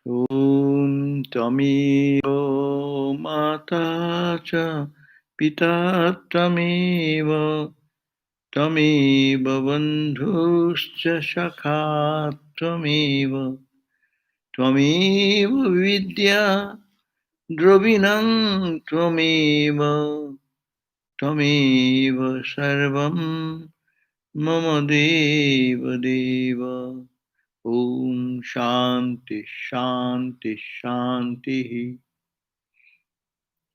Om Tamiva Mata Cha Pita Tamiva Tamiva Bandhuscha Shakha Tamiva Tamiva Vidya Dravinam Tamiva Tamiva Sarvam Mama Deva Deva. Om Shanti Shanti Shanti.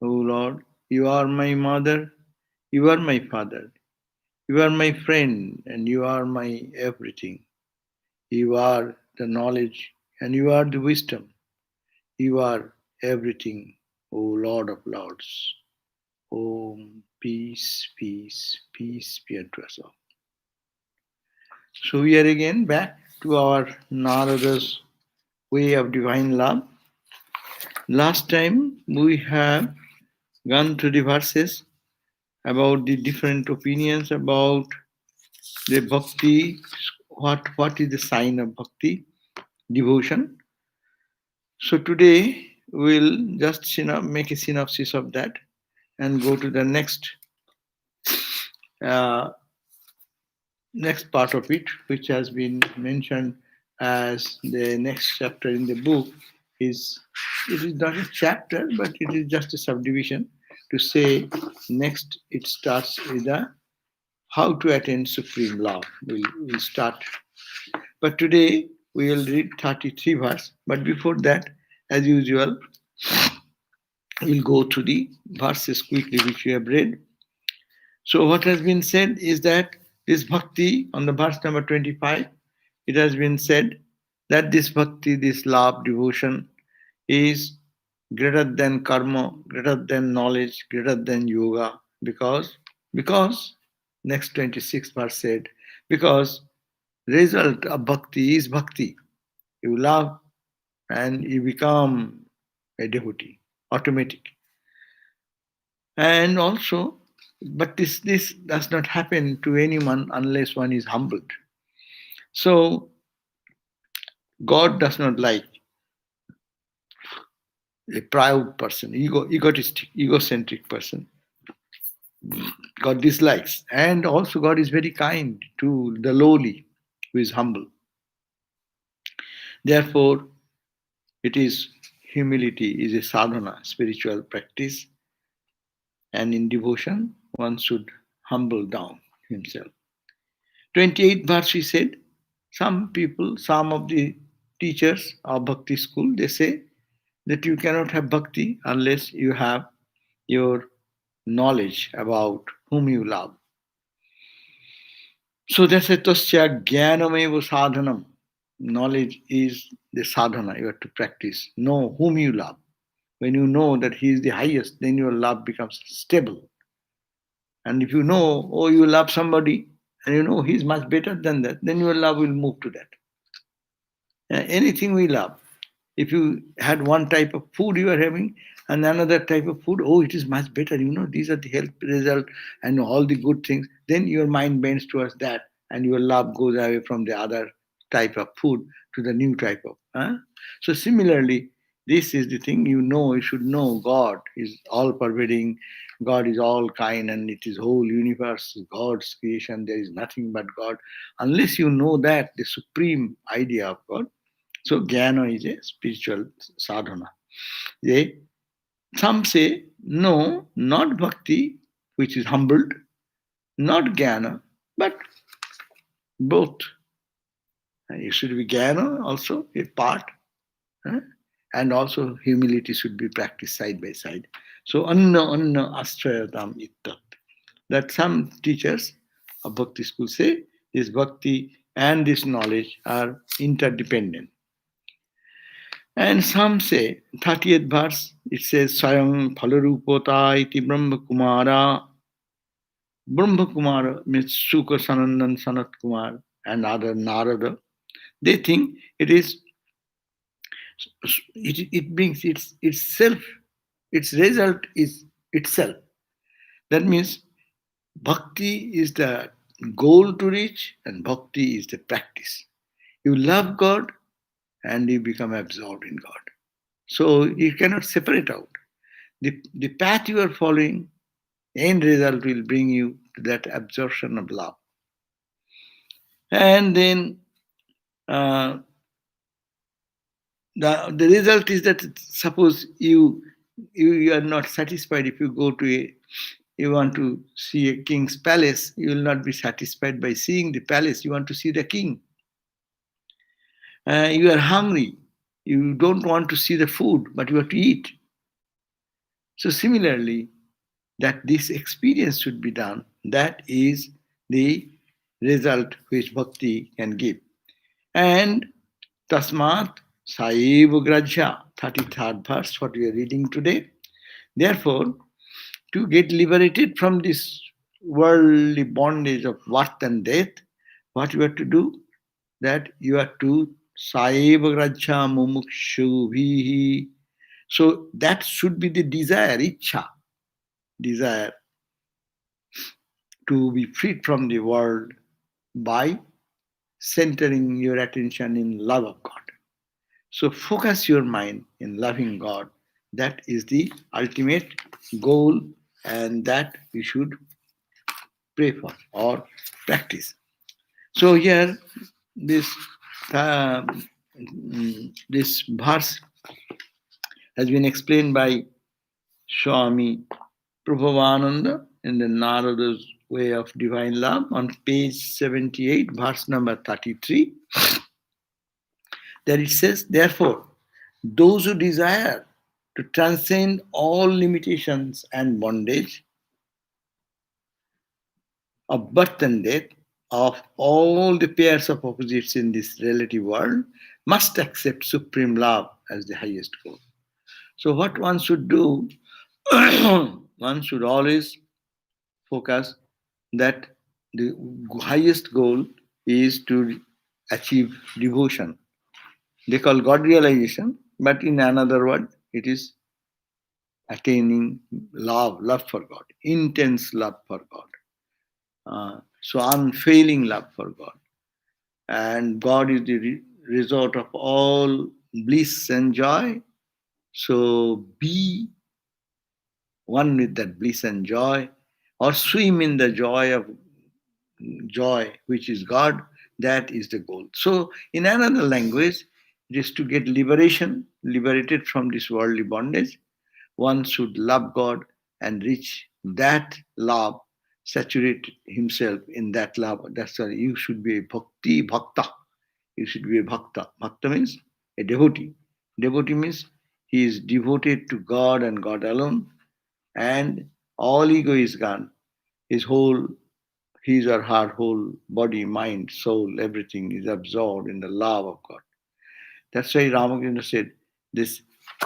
O Lord, you are my mother, you are my father, you are my friend, and you are my everything. You are the knowledge, and you are the wisdom. You are everything, O Lord of Lords. Om, peace, peace, peace be unto us all. So we are again back to our Narada's way of divine love. Last time we have gone through the verses about the different opinions about the bhakti, what is the sign of bhakti, devotion. So today we'll just make a synopsis of that and go to the uh, next part of it, which has been mentioned as the next chapter in the book. Is it is not a chapter, but it is just a subdivision to say next it starts with a how to attain supreme love. We'll start. But today we will read 33 verse. But before that, as usual, we'll go through the verses quickly which we have read. So what has been said is that this bhakti on the verse number 25, it has been said that this bhakti, this love, devotion is greater than karma, greater than knowledge, greater than yoga, because next 26th verse said, because result of bhakti is bhakti. You love and you become a devotee, automatic. And also, but this does not happen to anyone unless one is humbled. So God does not like a proud person, egotistic, egocentric person. God dislikes. And also God is very kind to the lowly who is humble. Therefore, it is humility is a sadhana, spiritual practice. And in devotion, one should humble down himself. 28th verse he said, some people, some of the teachers of Bhakti school, they say that you cannot have Bhakti unless you have your knowledge about whom you love. So they say, Tasya Jnanameva Sadhanam. Knowledge is the sadhana you have to practice. Know whom you love. When you know that he is the highest, then your love becomes stable. And if you know, oh, you love somebody, and you know he's much better than that, then your love will move to that. Anything we love. If you had one type of food you are having and another type of food, oh, it is much better, these are the health result and all the good things, then your mind bends towards that and your love goes away from the other type of food to the new type of. So similarly, this is the thing you should know God is all pervading, God is all kind, and it is whole universe, God's creation, there is nothing but God. Unless you know that, the supreme idea of God, so jnana is a spiritual sadhana. Some say, no, not bhakti, which is humbled, not jnana, but both. It should be jnana also, a part, and also humility should be practiced side by side. So anna astrayatam ittat. That some teachers of bhakti school say this bhakti and this knowledge are interdependent. And some say, 30th verse, it says, Sayam Phalarupota iti Brahma Kumara. Brahma Kumara means Sukha Sanandan Sanat Kumar and other Narada. They think it brings itself, its result is itself. That means bhakti is the goal to reach and bhakti is the practice. You love God and you become absorbed in God. So you cannot separate out. The path you are following, end result will bring you to that absorption of love. And then uh, the result is that suppose you are not satisfied if you go to you want to see a king's palace, you will not be satisfied by seeing the palace, you want to see the king. You are hungry, you don't want to see the food, but you have to eat. So similarly, that this experience should be done, that is the result which bhakti can give. And tasmat saiva grajya, 33rd verse, what we are reading today. Therefore, to get liberated from this worldly bondage of birth and death, what you have to do? That you have to saiva grajya mumukshu vihi. So that should be the desire, ichha, desire to be freed from the world by centering your attention in love of God. So focus your mind in loving God. That is the ultimate goal, and that we should pray for or practice. So here, this this verse has been explained by Swami Prabhavananda in the Narada's Way of Divine Love on page 78, verse number 33. There it says, therefore, those who desire to transcend all limitations and bondage of birth and death, of all the pairs of opposites in this relative world, must accept supreme love as the highest goal. So, what one should do, one should always focus that the highest goal is to achieve devotion. They call God realization, but in another word, it is attaining love for God, intense love for God. So unfailing love for God. And God is the resort of all bliss and joy. So be one with that bliss and joy, or swim in the joy which is God. That is the goal. So in another language, it is to get liberated from this worldly bondage. One should love God and reach that love, saturate himself in that love. That's why you should be a bhakta. You should be a bhakta. Bhakta means a devotee. Devotee means he is devoted to God and God alone, and all ego is gone. His or her whole body, mind, soul, everything is absorbed in the love of God. That's why Ramakrishna said, this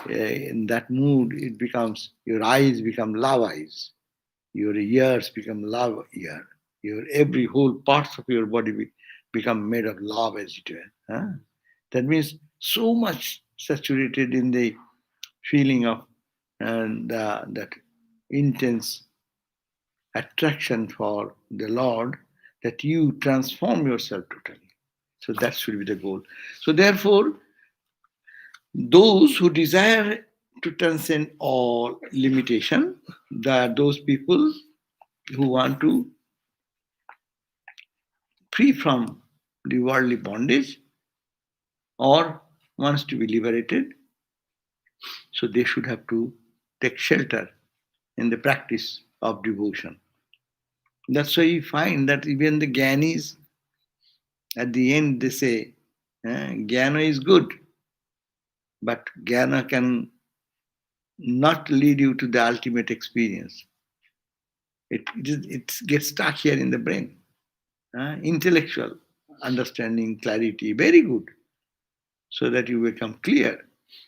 in that mood, it becomes, your eyes become love eyes, your ears become love ear, your every whole parts of your body become made of love as it were. Huh? That means so much saturated in the feeling of that intense attraction for the Lord that you transform yourself totally. So that should be the goal. So therefore, those who desire to transcend all limitation, that those people who want to free from the worldly bondage or wants to be liberated, so they should have to take shelter in the practice of devotion. That's why you find that even the Gyanis, at the end they say, Jnana is good, but Jnana can not lead you to the ultimate experience. It gets stuck here in the brain. Intellectual understanding, clarity, very good, so that you become clear.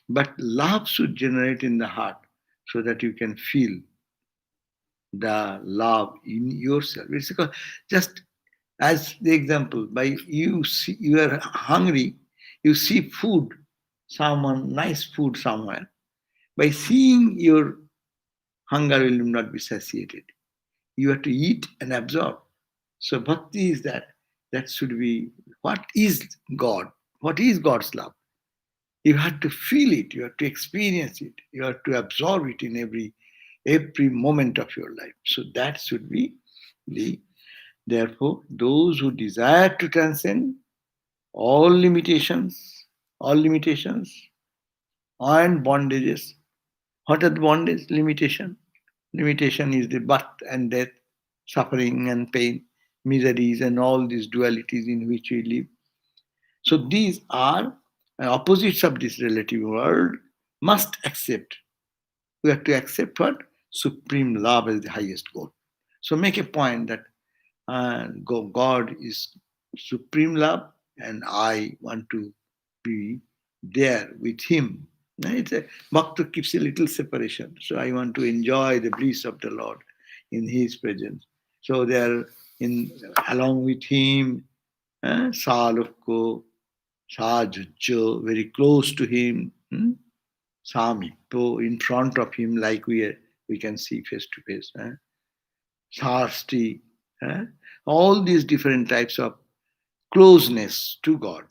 But love should generate in the heart so that you can feel the love in yourself. It's because just as the example, by you are hungry, you see food, someone nice food somewhere. By seeing, your hunger will not be satiated. You have to eat and absorb. So bhakti is that. That should be what is God? What is God's love? You have to feel it, you have to experience it, you have to absorb it in every moment of your life. So that should be the therefore those who desire to transcend all limitations, all limitations and bondages. What are the bondage? Limitation. Limitation is the birth and death, suffering and pain, miseries, and all these dualities in which we live. So these are opposites of this relative world. Must accept. We have to accept what? Supreme love as the highest goal. So make a point that God is supreme love, and I want to be there with Him. It's a, Bhakti keeps a little separation. So I want to enjoy the bliss of the Lord in His presence. So they are in along with Him, Salukko, Sajujjo, very close to Him, Samipo, in front of Him, like we can see face to face. Sarsti, all these different types of closeness to God.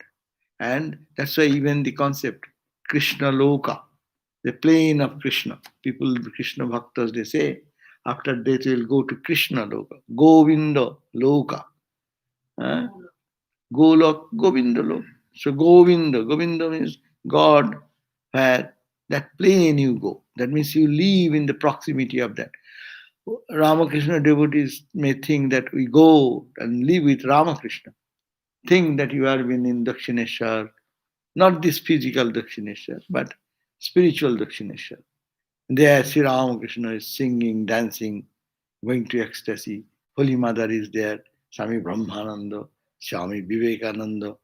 And that's why even the concept Krishna Loka, the plane of Krishna, people, Krishna Bhaktas, they say, after death will go to Krishna Loka, Govinda Loka, Golok, Govinda Loka. So Govinda means God, where that plane you go. That means you live in the proximity of that. Ramakrishna devotees may think that we go and live with Ramakrishna. Think that you have been in Dakshineshwar, not this physical Dakshineshwar, but spiritual Dakshineshwar. There, Sri Ramakrishna is singing, dancing, going to ecstasy. Holy Mother is there, Swami Brahmananda, Swami Vivekananda.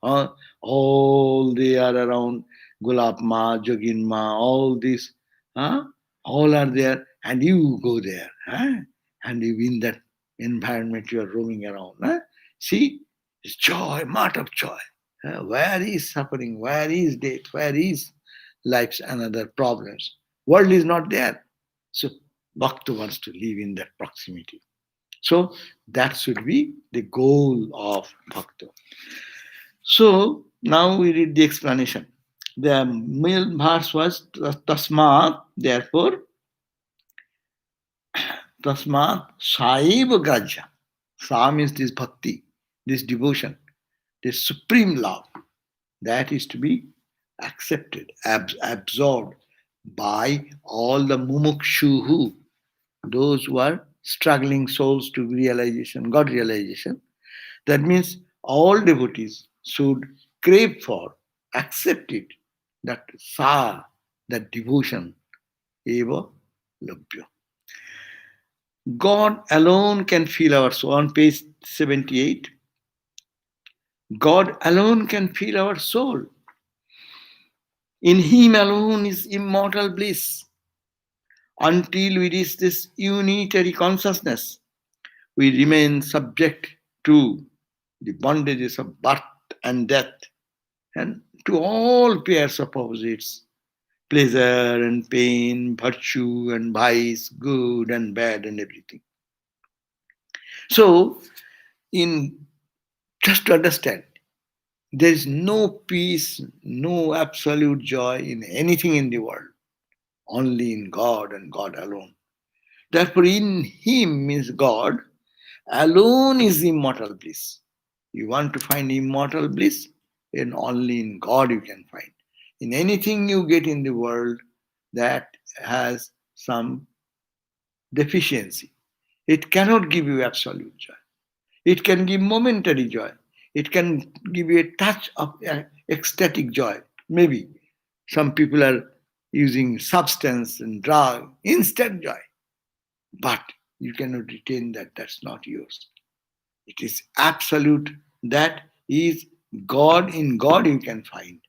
All they are around, Gulab Ma, Jogin Ma, all this. All are there, and you go there. And you in that environment, you are roaming around. See, it's joy, mart of joy. Where is suffering? Where is death? Where is life's another problems? World is not there. So Bhakta wants to live in that proximity. So that should be the goal of Bhakta. So now we read the explanation. The middle verse was Tasmat, therefore, Tasmat Saiva Grajya. Sa means this bhakti, this devotion, this supreme love. That is to be accepted, absorbed by all the mumukshuhu, those who are struggling souls to realization, God realization. That means all devotees should crave for, accept it, that sa, that devotion, eva labhya. God alone can feel our soul. On page 78, God alone can feel our soul. In Him alone is immortal bliss. Until we reach this unitary consciousness, we remain subject to the bondages of birth and death, and to all pairs of opposites, pleasure and pain, virtue and vice, good and bad, and everything. So, in just to understand, there is no peace, no absolute joy in anything in the world, only in God and God alone. Therefore, in Him means God alone is immortal bliss. You want to find immortal bliss? Then only in God you can find. In anything you get in the world that has some deficiency, it cannot give you absolute joy. It can give momentary joy. It can give you a touch of ecstatic joy. Maybe some people are using substance and drug, instant joy. But you cannot retain that. That's not yours. It is absolute. That is God. In God you can find.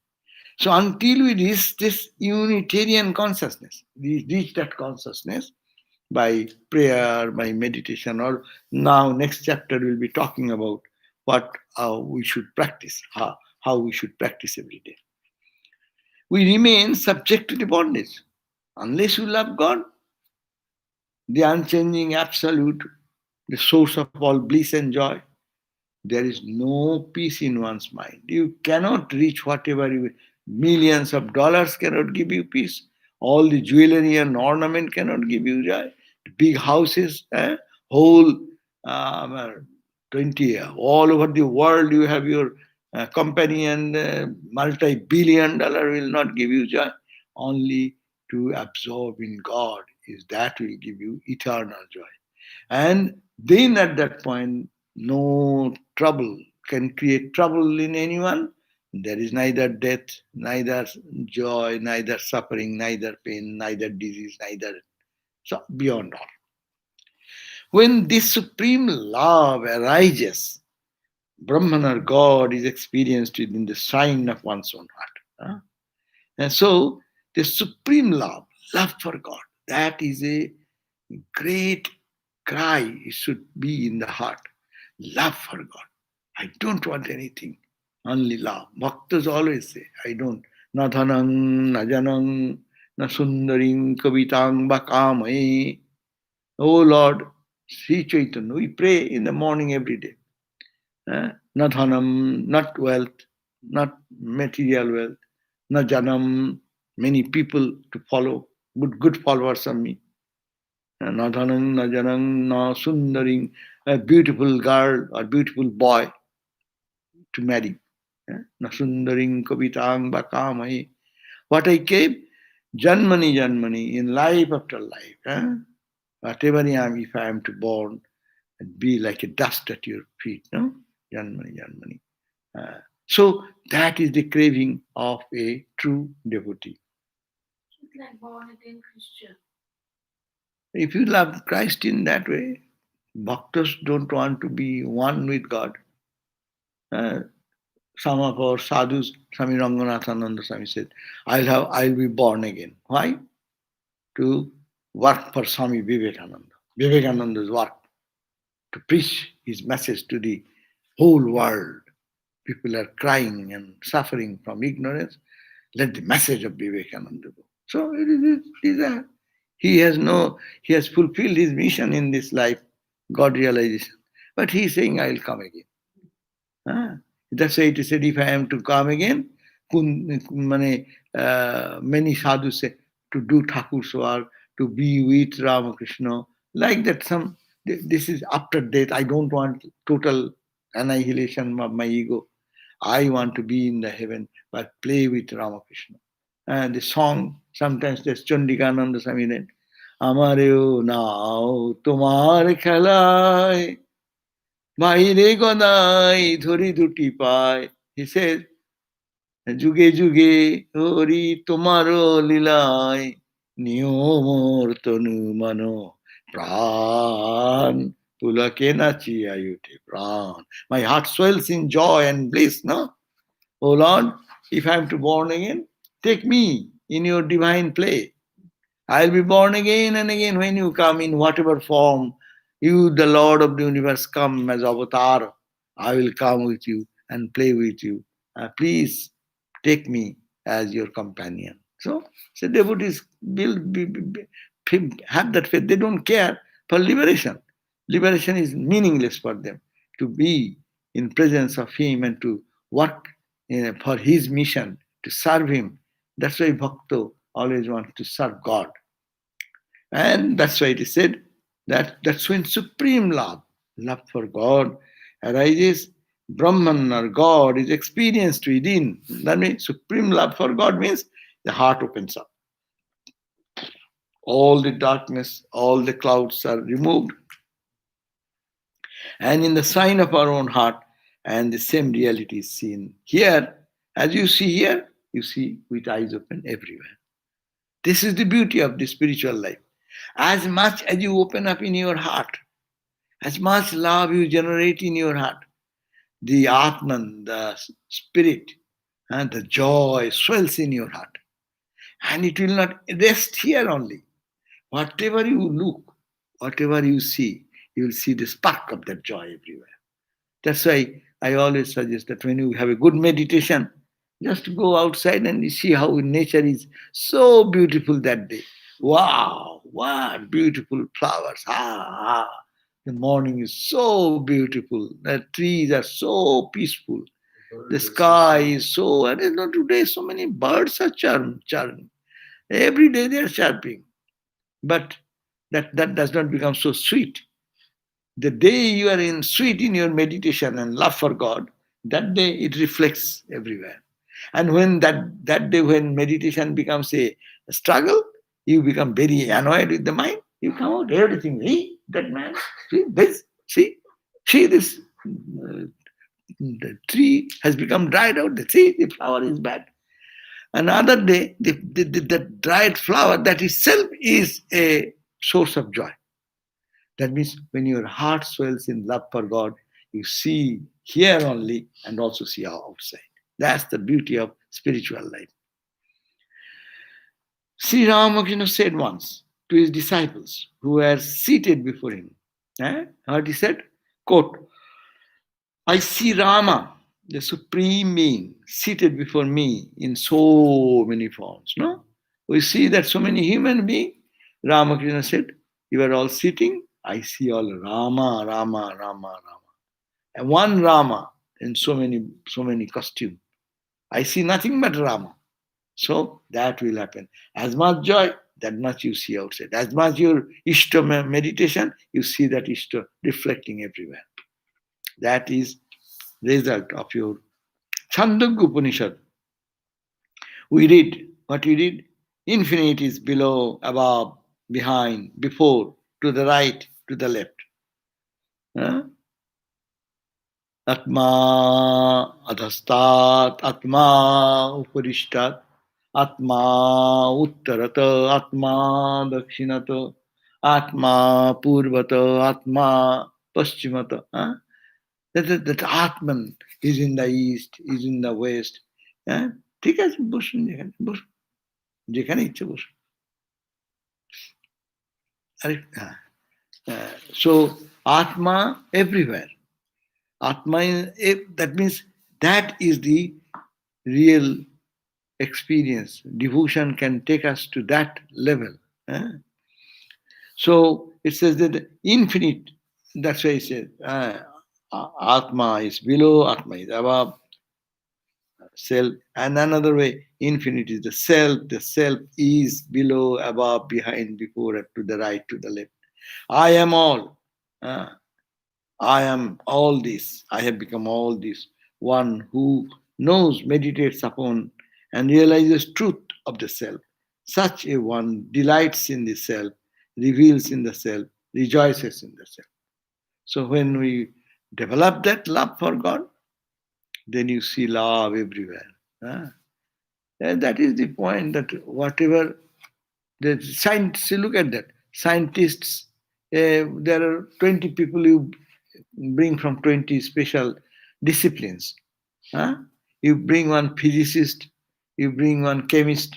So until we reach this Unitarian consciousness, we reach that consciousness by prayer, by meditation, or now next chapter we'll be talking about what we should practice, how we should practice every day. We remain subject to the bondage. Unless you love God, the unchanging absolute, the source of all bliss and joy, there is no peace in one's mind. You cannot reach whatever you Millions of dollars cannot give you peace. All the jewelry and ornament cannot give you joy. Big houses, whole uh, 20, all over the world you have your company and multi-billion dollar will not give you joy. Only to absorb in God is that will give you eternal joy. And then at that point, no trouble can create trouble in anyone. There is neither death, neither joy, neither suffering, neither pain, neither disease, neither so beyond all. When this supreme love arises, Brahman or God is experienced within the sign of one's own heart. And so the supreme love for God, that is a great cry. It should be in the heart. Love for God. I don't want anything, only love. Bhaktas always say, I don't. Na dhanang, na janang, na sundaring kavitang bakamai. Oh Lord, Sri Chaitanya, we pray in the morning every day. Na dhanam, not wealth, not material wealth, na janam, many people to follow, good followers of me. Na dhanam, na janam, na sundaring, a beautiful girl or beautiful boy to marry. Na sundaring kavitang bakamai. What I came, janmani, in life after life. Whatever I am, if I am to born, and be like a dust at your feet, no? Janmani. So that is the craving of a true devotee. It's like born again Christian. If you love Christ in that way, bhaktas don't want to be one with God. Some of our sadhus, Swami Ranganathananda Swami said, I'll be born again. Why? To work for Swami Vivekananda. Vivekananda's work, to preach his message to the whole world. People are crying and suffering from ignorance. Let the message of Vivekananda go. So he has fulfilled his mission in this life, God realization. But he is saying, I will come again. That's why it is said, if I am to come again, many sadhus say, to do Thakur's work, to be with Ramakrishna, like that. This is after death. I don't want total annihilation of my ego. I want to be in the heaven, but play with Ramakrishna. And the song, sometimes there's Chandikananda Swami then, Amareo now, Tumar Khalai, বাইরে গদাই ধরি দুটি পায়. He says, যুগে যুগে হরি তোমার লীলায় নিয়মর তনু মন প্রাণ পুলকে নাচিয়া উঠে প্রাণ. My heart swells in joy and bliss, no? Oh Lord, if I am to born again, take me in your divine play. I'll be born again and again when you come in whatever form. You, the Lord of the universe, come as avatar. I will come with you and play with you. Please take me as your companion. So devotees will have that faith. They don't care for liberation. Liberation is meaningless for them. To be in presence of Him and to work for His mission, to serve Him. That's why Bhakta always wants to serve God. And that's why it is said that that's when supreme love for God arises. Brahman or God is experienced within. That means supreme love for God means the heart opens up. All the darkness, all the clouds are removed. And in the sign of our own heart, and the same reality is seen here. As you see here, you see with eyes open everywhere. This is the beauty of the spiritual life. As much as you open up in your heart, as much love you generate in your heart, the Atman, the spirit, and the joy swells in your heart. And it will not rest here only. Whatever you look, whatever you see, you will see the spark of that joy everywhere. That's why I always suggest that when you have a good meditation, just go outside and you see how nature is so beautiful that day. Wow, what beautiful flowers. The morning is so beautiful. The trees are so peaceful. The sky is so, and today so many birds are chirping. Every day they are chirping. But that does not become so sweet. The day you are in sweet in your meditation and love for God, that day it reflects everywhere. And when that day when meditation becomes a struggle, you become very annoyed with the mind. You come out everything. See that man. See this. See this. The tree has become dried out. See the flower is bad. Another day, the dried flower that itself is a source of joy. That means when your heart swells in love for God, you see here only and also see outside. That's the beauty of spiritual life. Sri Ramakrishna said once to his disciples who were seated before him, what he said? Quote, I see Rama, the supreme being, seated before me in so many forms. No? We see that so many human beings. Ramakrishna said, you are all sitting, I see all Rama, Rama, Rama, Rama. And one Rama in so many costumes. I see nothing but Rama. So that will happen. As much joy, that much you see outside. As much your Ishta meditation, you see that Ishta reflecting everywhere. That is result of your Chandogya Upanishad. We read, what we read? Infinite is below, above, behind, before, to the right, to the left. Huh? Atma adhastat, Atma uparishtat, Atma uttarata, Atma dakshinata, Atma purvata, Atma paschimata. Huh? That Atman is in the east, is in the west. হ্যাঁ ঠিক আছে বসুন যেখানে বসুন যেখানে ইচ্ছে বসুন আরে so Atma everywhere. Atma that means that is the real experience. Devotion can take us to that level. So it says that infinite, that's why it says Atma is below, Atma is above, self. And another way, infinite is the self is below, above, behind, before, to the right, to the left. I am all. I am all this. I have become all this. One who knows, meditates upon, and realizes truth of the self. Such a one delights in the self, reveals in the self, rejoices in the self. So when we develop that love for God, then you see love everywhere. And that is the point, that whatever the scientists, look at that. Scientists, there are 20 people you bring from 20 special disciplines. You bring one physicist, you bring one chemist,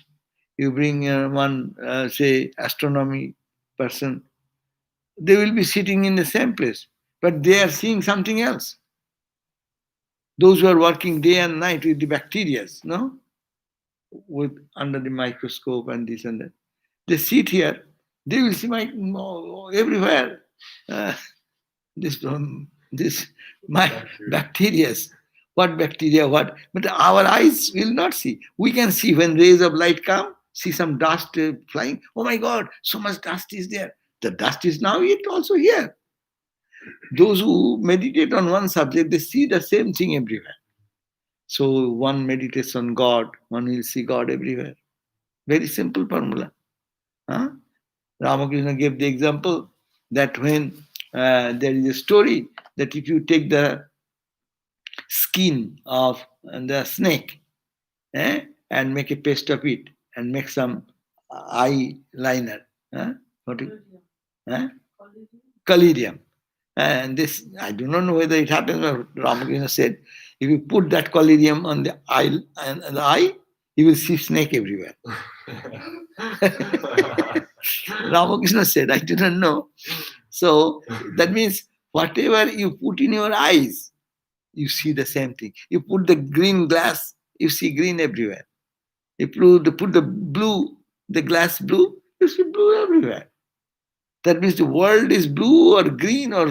you bring one, say, astronomy person. They will be sitting in the same place, but they are seeing something else. Those who are working day and night with the bacteria, no? With under the microscope and this and that. They sit here, they will see everywhere. This my bacteria. What bacteria? What? But our eyes will not see. We can see when rays of light come, see some dust flying. Oh my God, so much dust is there. The dust is now it also here. Those who meditate on one subject, they see the same thing everywhere. So one meditates on God, one will see God everywhere. Very simple formula. Ramakrishna gave the example that when there is a story that if you take the skin of the snake and make a paste of it and make some eyeliner, what is collyrium. And this, I do not know whether it happens, but Ramakrishna said, if you put that collyrium on the eye, you will see snake everywhere. Ramakrishna said, I do not know. So that means whatever you put in your eyes, you see the same thing. You put the green glass, you see green everywhere. You put the blue, the glass blue, you see blue everywhere. That means the world is blue or green or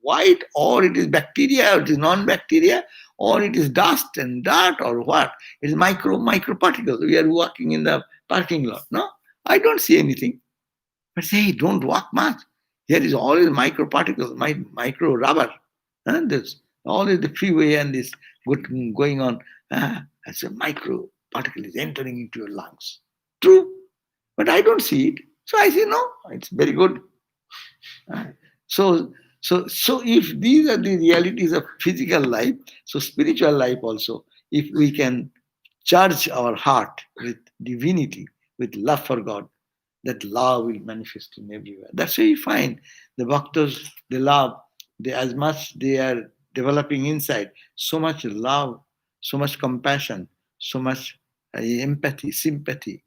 white, or it is bacteria or it is non-bacteria. or it is dust and dirt, or what? It is micro particles. We are walking in the parking lot. No, I don't see anything. But say, don't walk much. Here is always micro particles, micro rubber. And there's always the freeway and this going on. As a micro particle is entering into your lungs. True, but I don't see it. So I say, no, it's very good. Uh, So, so if these are the realities of physical life, so spiritual life also, if we can charge our heart with divinity, with love for God, that love will manifest in everywhere. That's why you find the bhaktas, they love, they, as much they are developing inside, so much love, so much compassion, so much empathy, sympathy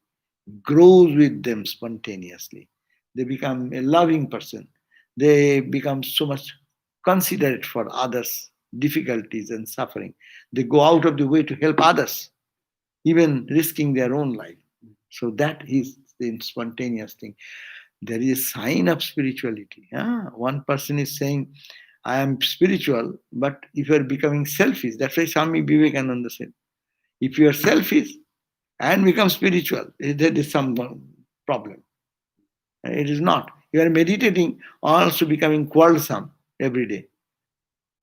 grows with them spontaneously. They become a loving person. They become so much considerate for others' difficulties and suffering. They go out of the way to help others, even risking their own life. So that is the spontaneous thing. There is a sign of spirituality. One person is saying, I am spiritual, but if you are becoming selfish, that's why Swami Vivekananda said, if you are selfish and become spiritual, there is some problem. It is not. You are meditating, also becoming quarrelsome every day.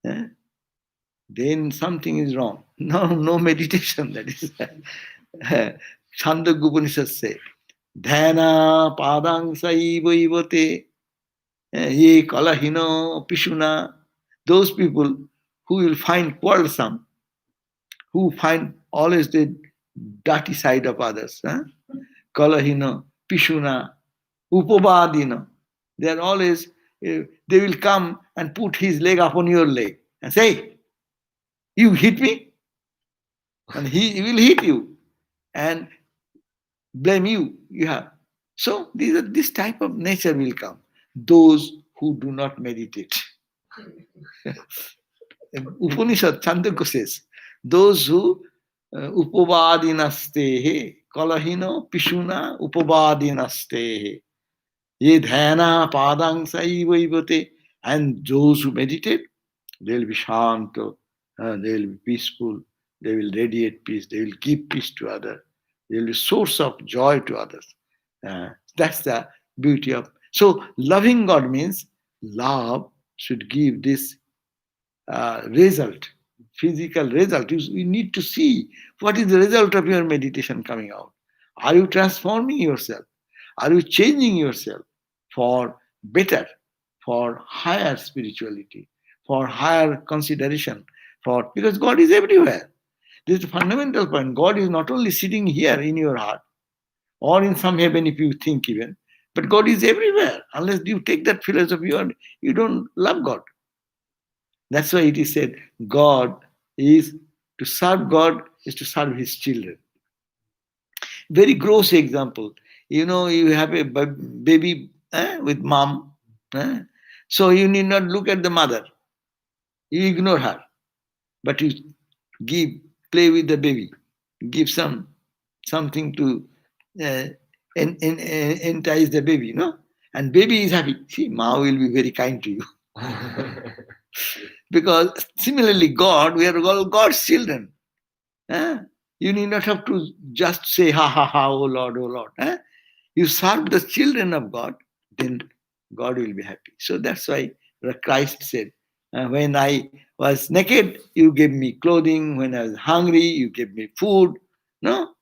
Eh? Then something is wrong. No, no meditation. That is Chandogya Upanishad say, Dhyana padang saivaivate ye kalahino pishuna. Those people who will find quarrelsome, who find always the dirty side of others. Kalahino, pishuna, upavadina. They are always, they will come and put his leg upon your leg and say, you hit me? And he will hit you and blame you. You have. So this type of nature will come. Those who do not meditate. Upanishad Chandogya says, those who upavadinastehe, kalahino pishuna upavadinastehe. Ye dhyana padang saivaivate. And those who meditate, they will be shanta, they will be peaceful, they will radiate peace, they will give peace to others, they will be source of joy to others. That's the beauty of. So loving God means love should give this result, physical result. You need to see what is the result of your meditation coming out. Are you transforming yourself? Are you changing yourself for better, for higher spirituality, for higher consideration? For because God is everywhere. This is the fundamental point. God is not only sitting here in your heart or in some heaven if you think even, but God is everywhere. Unless you take that philosophy, you don't love God. That's why it is said, God is to serve his children. Very gross example. You have a baby with mom. So you need not look at the mother. You ignore her. But you give, play with the baby. Give something to uh, entice the baby, no? And baby is happy. See, ma will be very kind to you. Because similarly, God, we are all God's children. You need not have to just say, ha ha ha, oh Lord, oh Lord. You serve the children of God, then God will be happy. So that's why Christ said, when I was naked, you gave me clothing. When I was hungry, you gave me food. No?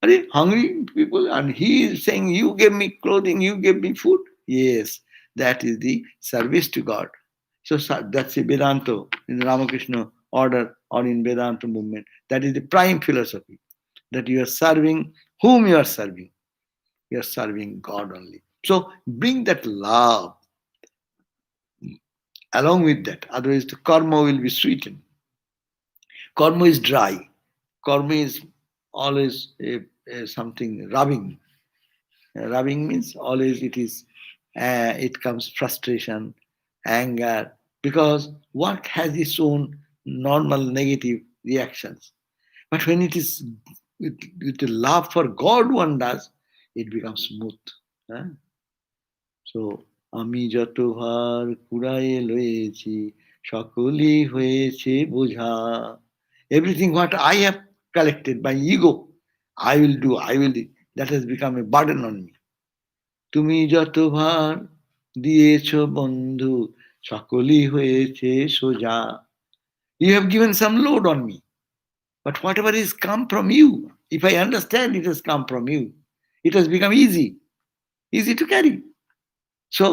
Are you hungry people? And he is saying, you gave me clothing, you gave me food. Yes, that is the service to God. So that's the Vedanta in the Ramakrishna order or in Vedanta movement. That is the prime philosophy. That you are serving whom you are serving. You are serving God only. So bring that love along with that. Otherwise the karma will be sweetened. Karma is dry. Karma is always something rubbing. Rubbing means always it comes frustration, anger, because work has its own normal negative reactions. But when it is with the love for God one does, it becomes smooth. So আমি যত ভার কুড়ায়ে লয়েছি সকলই হয়েছে বোঝা Everything what I have collected by ego, I will do, I will do. That has become a burden on me. তুমি যত ভার দিয়েছ বন্ধু সকলই হয়েছে সোজা. You have given some load on me. But whatever is come from you, if I understand it has come from you, it has become easy to carry. So,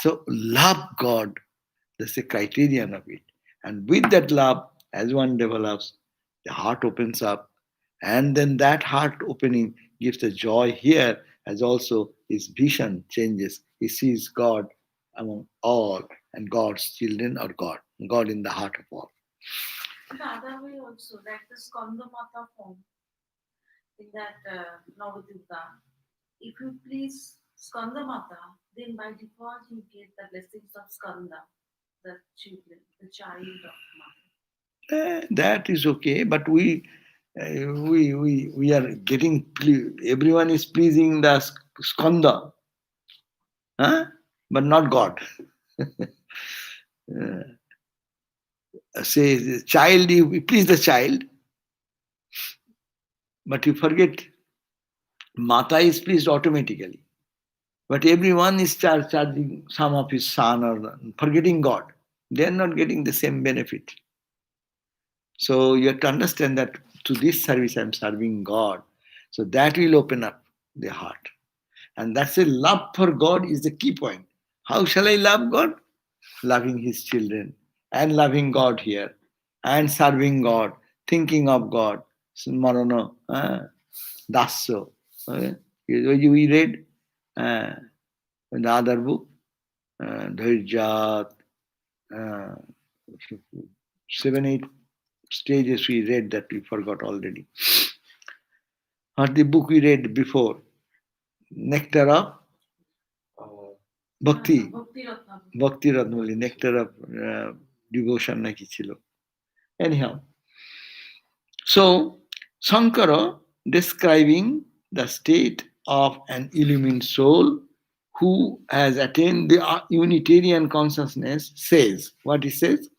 so love God, that's the criterion of it. And with that love, as one develops, the heart opens up, and then that heart opening gives the joy here, as also his vision changes. He sees God among all, and God's children are God in the heart of all. The other way also, like the Skandamata form in that Navadutta, if you please Skandamata, then by default you get the blessings of Skanda, the children, the child of Mother. That is okay, but we are getting everyone is pleasing the skanda, huh? But not God. Say the child, you please the child, but you forget Mata is pleased automatically. But everyone is charging some of his son or forgetting God. They are not getting the same benefit. So you have to understand that to this service I am serving God. So that will open up the heart. And that's a love for God is the key point. How shall I love God? Loving his children and loving God here and serving God, thinking of God. Marana, Dasso. We read the other book, Dhairjat, 7, 8 stages we read that we forgot already. Or the book we read before, Nectar of Bhakti. Bhakti Ratnavali, Nectar of Devotion naki chilo. Anyhow, so Shankara describing the state of an illumined soul who has attained the Unitarian consciousness says, what he says,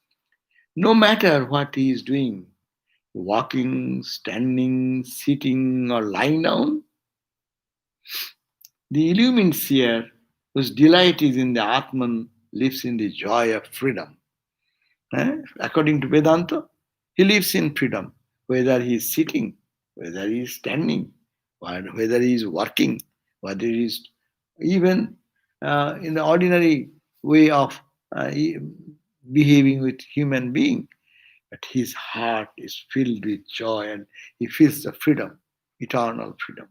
no matter what he is doing, walking, standing, sitting, or lying down, the illumined seer, whose delight is in the Atman, lives in the joy of freedom. According to Vedanta, he lives in freedom, whether he is sitting, whether he is standing, whether he is working, whether he is even in the ordinary way of behaving with human being. But his heart is filled with joy and he feels the freedom, eternal freedom.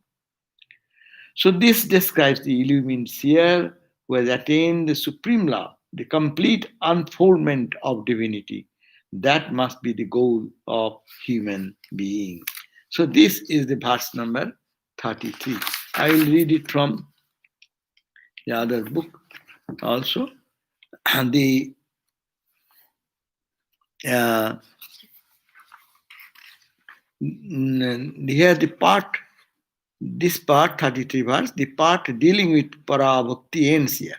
So this describes the illumined seer who has attained the supreme love, the complete unfoldment of divinity. That must be the goal of human being. So this is the verse number 33. I will read it from the other book also. And here the part, this part 33 verse, the part dealing with Parabhakti ends here.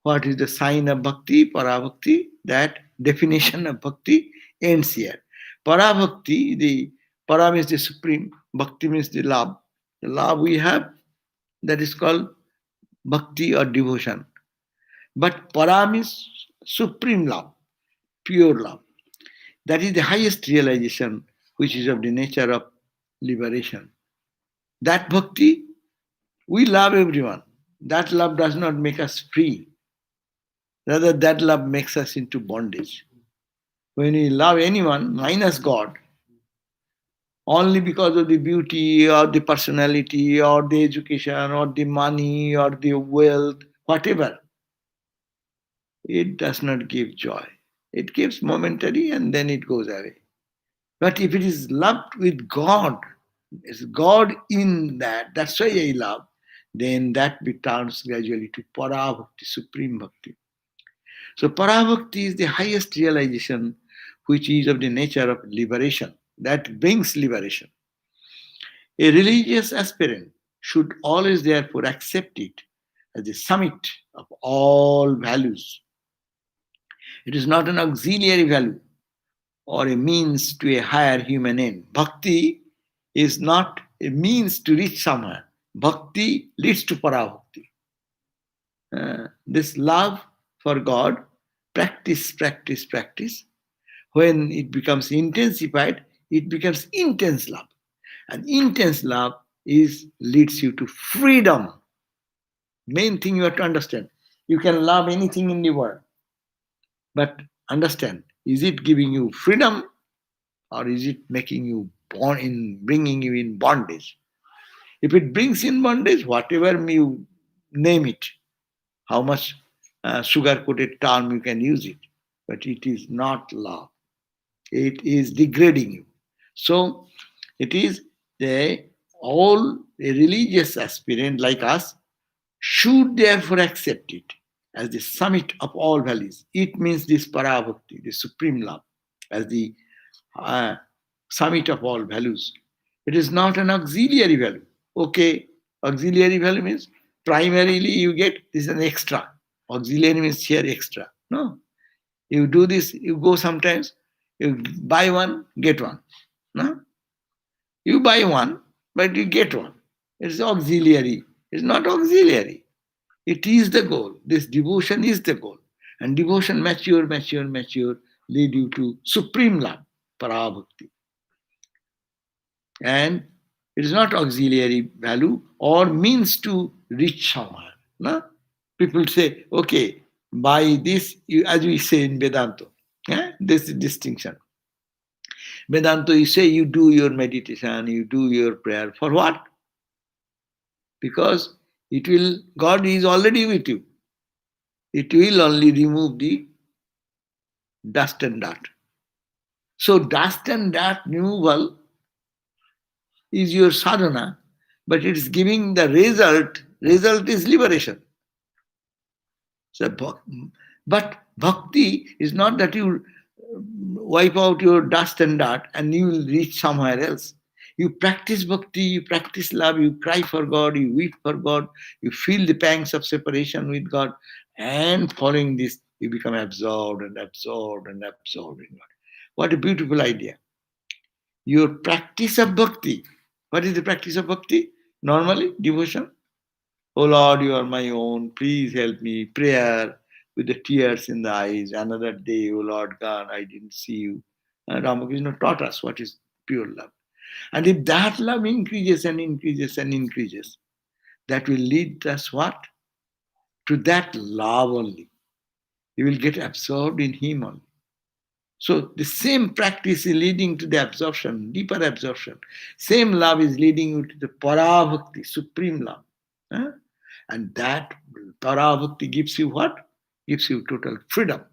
What is the sign of Bhakti? Parabhakti, that definition of Bhakti ends here. Parabhakti, the Para means the supreme, Bhakti means the love. The love we have, that is called Bhakti or devotion. But Para means supreme love, pure love. That is the highest realization, which is of the nature of liberation. That Bhakti, we love everyone. That love does not make us free. Rather, that love makes us into bondage. When we love anyone, minus God, only because of the beauty or the personality or the education or the money or the wealth, whatever, it does not give joy. It gives momentary and then it goes away. But if it is loved with God, it's God in that, that's why I love, then that turns gradually to Parabhakti, supreme bhakti. So Parabhakti is the highest realization, which is of the nature of liberation, that brings liberation. A religious aspirant should always therefore accept it as the summit of all values. It is not an auxiliary value, or a means to a higher human end. Bhakti is not a means to reach somewhere. Bhakti leads to parabhakti. This love for God, practice, practice, practice. When it becomes intensified, it becomes intense love. And intense love is leads you to freedom. Main thing you have to understand. You can love anything in the world, but understand, is it giving you freedom or is it making you bringing you in bondage? If it brings in bondage, whatever you name it, how much sugar coated term you can use it, but it is not love. It is degrading you. So it is the all a religious aspirant like us should therefore accept it as the summit of all values. It means this parabhakti, the supreme love, as the uh, summit of all values. It is not an auxiliary value. Okay, auxiliary value means primarily you get this is an extra. Auxiliary means here extra. No, you do this, you go sometimes, you buy one, get one. No, you buy one, but you get one. It's auxiliary. It's not auxiliary. It is the goal. This devotion is the goal. And devotion mature, mature, mature, lead you to supreme love, parabhakti. And it is not auxiliary value or means to reach somewhere. No? People say, okay, by this, as we say in Vedanta, this is distinction. Vedanta, you say you do your meditation, you do your prayer. For what? Because it will, God is already with you. It will only remove the dust and dirt. So dust and dirt removal is your sadhana, but it is giving the result. Result is liberation. So, but bhakti is not that you wipe out your dust and dirt and you will reach somewhere else. You practice bhakti, you practice love, you cry for God, you weep for God, you feel the pangs of separation with God, and following this, you become absorbed and absorbed and absorbed in God. What a beautiful idea. Your practice of bhakti. What is the practice of bhakti? Normally, devotion. Oh Lord, you are my own. Please help me. Prayer with the tears in the eyes. Another day, oh Lord God, I didn't see you. And Ramakrishna taught us what is pure love. And if that love increases and increases and increases, that will lead us what? To that love only. You will get absorbed in Him only. So the same practice is leading to the absorption, deeper absorption. Same love is leading you to the parabhakti, supreme love. Huh? And that parabhakti gives you what? Gives you total freedom.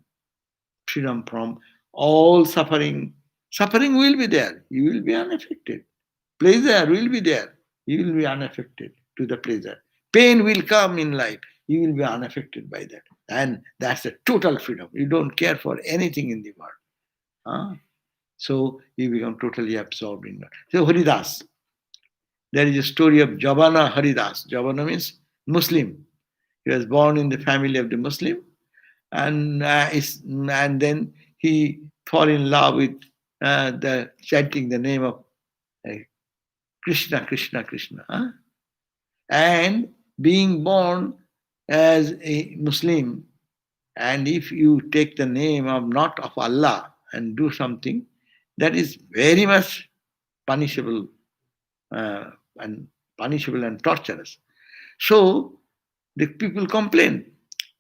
Freedom from all suffering. Suffering will be there. You will be unaffected. Pleasure will be there. You will be unaffected to the pleasure. Pain will come in life. You will be unaffected by that. And that's a total freedom. You don't care for anything in the world. Huh? So you become totally absorbed in that. So Haridas, there is a story of Javana Haridas. Javana means Muslim. He was born in the family of the Muslim, and and then he fall in love with the chanting the name of uh, Krishna, Krishna, Krishna. Huh? And being born as a Muslim, and if you take the name of not of Allah and do something, that is very much punishable uh, and punishable and torturous. So the people complain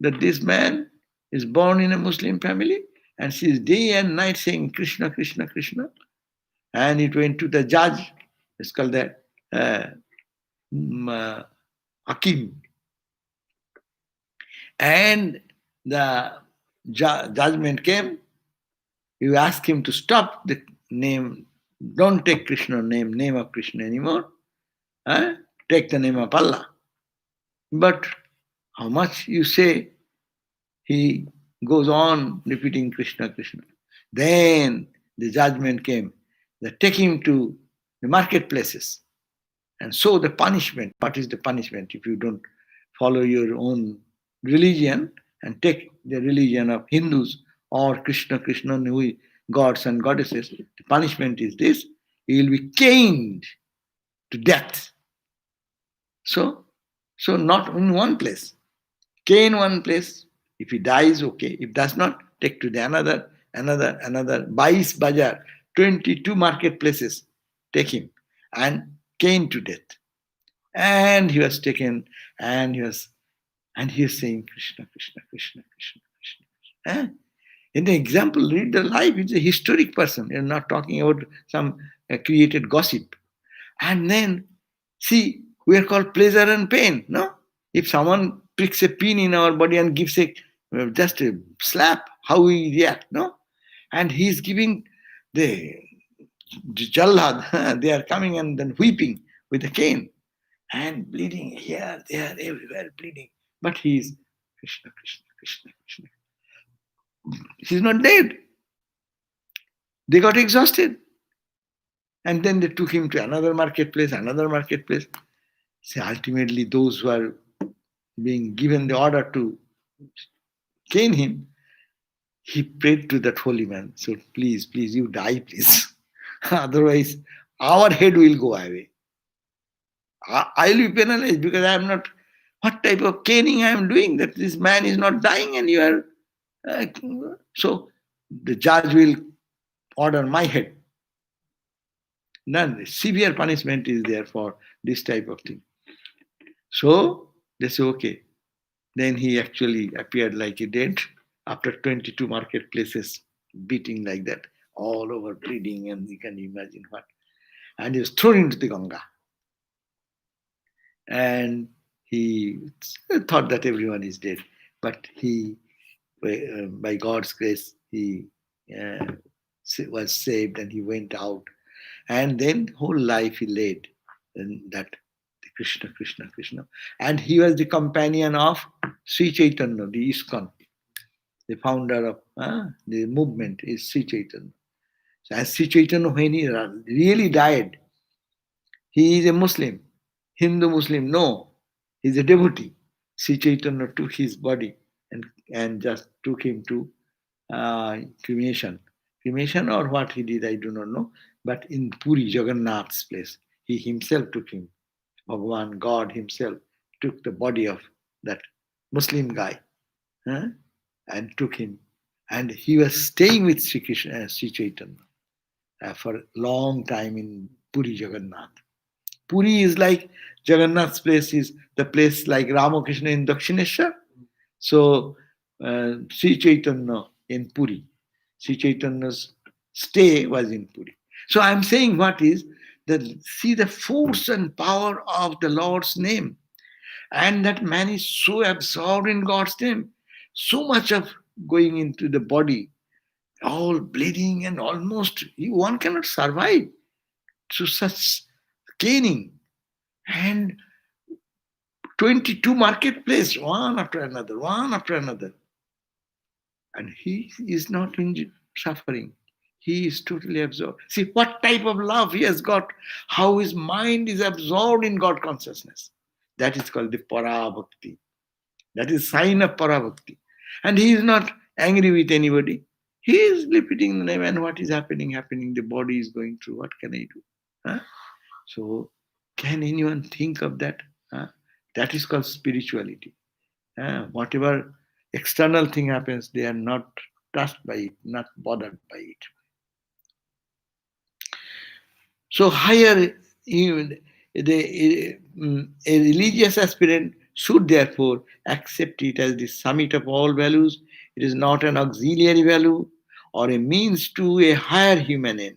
that this man is born in a Muslim family and she is day and night saying Krishna, Krishna, Krishna. And it went to the judge, it's called the uh, Hakim. And the judgment came. You ask him to stop the name, don't take Krishna name of Krishna anymore. Take the name of Allah. But how much you say, he goes on repeating Krishna, Krishna. Then the judgment came that take him to the marketplaces. And so the punishment, what is the punishment if you don't follow your own religion and take the religion of Hindus or Krishna, Krishna, gods and goddesses, the punishment is this: you will be caned to death. So, so not in one place. Cane one place. If he dies, okay. If does not, take to the another. 22 bazaar, 22 marketplaces. Take him and cane to death. And he was taken, and he is saying Krishna, Krishna, Krishna, Krishna, Krishna. Eh? In the example, read the life. It's a historic person. You're not talking about some created gossip. And then, see, we are called pleasure and pain, no? If someone pricks a pin in our body and gives a just a slap, how we react, no? And he's giving the jallad, they are coming and then weeping with a cane and bleeding here, there, everywhere, bleeding. But he is Krishna, Krishna, Krishna, Krishna. He's not dead. They got exhausted. And then they took him to another marketplace, another marketplace. So ultimately, those who are being given the order to cane him, he prayed to that holy man. So please, please, you die, please. Otherwise, our head will go away. I will be penalized because I am not. What type of caning I am doing that this man is not dying and you are. So the judge will order my head. None. Severe punishment is there for this type of thing. So they say, okay. Then he actually appeared like he did after 22 marketplaces beating like that, all over bleeding, and you can imagine what. And he was thrown into the Ganga. And he thought that everyone is dead. But he, by God's grace, he was saved and he went out. And then whole life he led in that Krishna, Krishna, Krishna. And he was the companion of Sri Chaitanya, the ISKCON. The founder of the movement is Sri Chaitanya. So as Sri Chaitanya, when he really died, he is a Muslim. Hindu Muslim, no. He's a devotee. Sri Chaitanya took his body and just took him to cremation. Cremation or what he did, I do not know. But in Puri, Jagannath's place, he himself took him. Bhagavan, God himself, took the body of that Muslim guy and took him. And he was staying with Sri, Krishna, Sri Chaitanya for a long time in Puri, Jagannath. Puri is like Jagannath's place is the place like Ramakrishna in Dakshineshwar. So Sri Chaitanya in Puri. Sri Chaitanya's stay was in Puri. So I'm saying what is that see the force and power of the Lord's name. And that man is so absorbed in God's name, so much of going into the body, all bleeding and almost one cannot survive to such caning. And 22 marketplace, one after another, one after another. And he is not injured, suffering. He is totally absorbed. See what type of love he has got, how his mind is absorbed in God consciousness. That is called the Para-Bhakti. That is sign of Para-Bhakti. And he is not angry with anybody. He is repeating the name and what is happening. The body is going through. What can I do? Huh? So can anyone think of that? Huh? That is called spirituality. Whatever external thing happens, they are not touched by it, not bothered by it. So higher, a religious aspirant should therefore accept it as the summit of all values. It is not an auxiliary value or a means to a higher human end.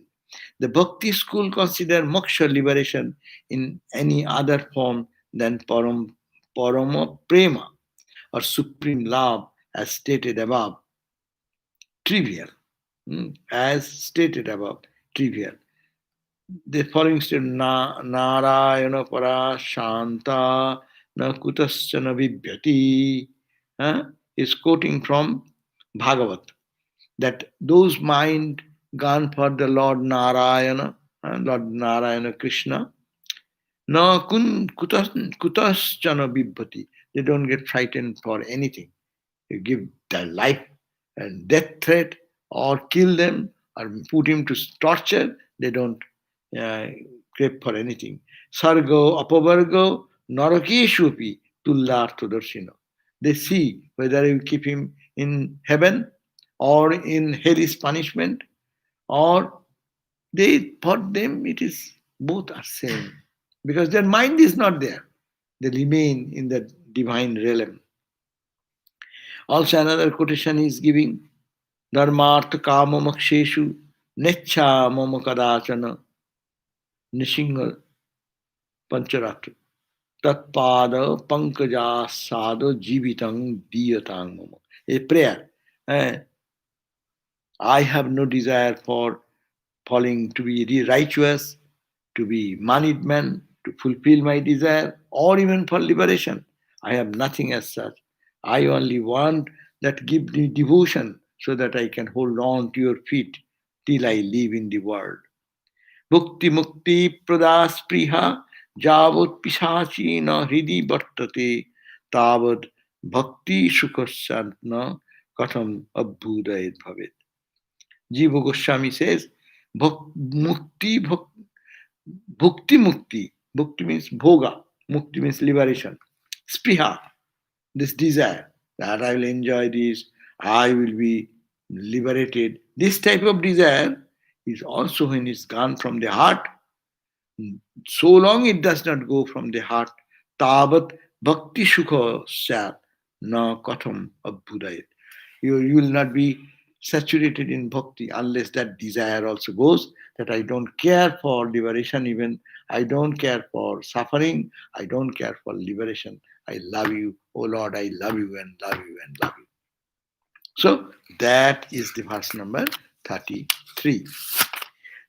The Bhakti school consider moksha liberation in any other form than parama prema or supreme love as stated above. Trivial. As stated above, trivial. The following statement, Narayana para shanta na kutaschana vibhyati, is quoting from Bhagavat, that those mind gone for the Lord Narayana Krishna, na kutaschana vibhyati, they don't get frightened for anything. You give their life and death threat or kill them or put him to torture, they don't uh, crave for anything. Sargo, apavargo, narakeshupi, tullarthadarshino. They see whether you keep him in heaven or in hellish punishment, or they, for them it is both are same, because their mind is not there. They remain in the divine realm. Also another quotation is giving, Dharmartha kama maksheshu necha mama kadachana nishinga pancharatra tatpada pankaja sadha jivitang diyatang mama. A prayer. eh, I have no desire for falling to be righteous, to be moneyed man, to fulfill my desire, or even for liberation. I have nothing as such. I only want that give me devotion so that I can hold on to your feet till I live in the world. Bhukti mukti pradaspriha javot pisachi na hridi vartate tavad bhakti sukhasantna katham abhudayet bhavet. Jiva Goswami says, Mukti, Bhukti Mukti. Bhukti means bhoga. Mukti means liberation. Spriha, this desire that I will enjoy this, I will be liberated. This type of desire is also, when it's gone from the heart, so long it does not go from the heart, tavat bhakti sukha sat na katham abhudayat. You will not be saturated in bhakti unless that desire also goes, that I don't care for liberation, even I don't care for suffering, I don't care for liberation. I love you, oh Lord, I love you and love you and love you. So that is the verse number 33.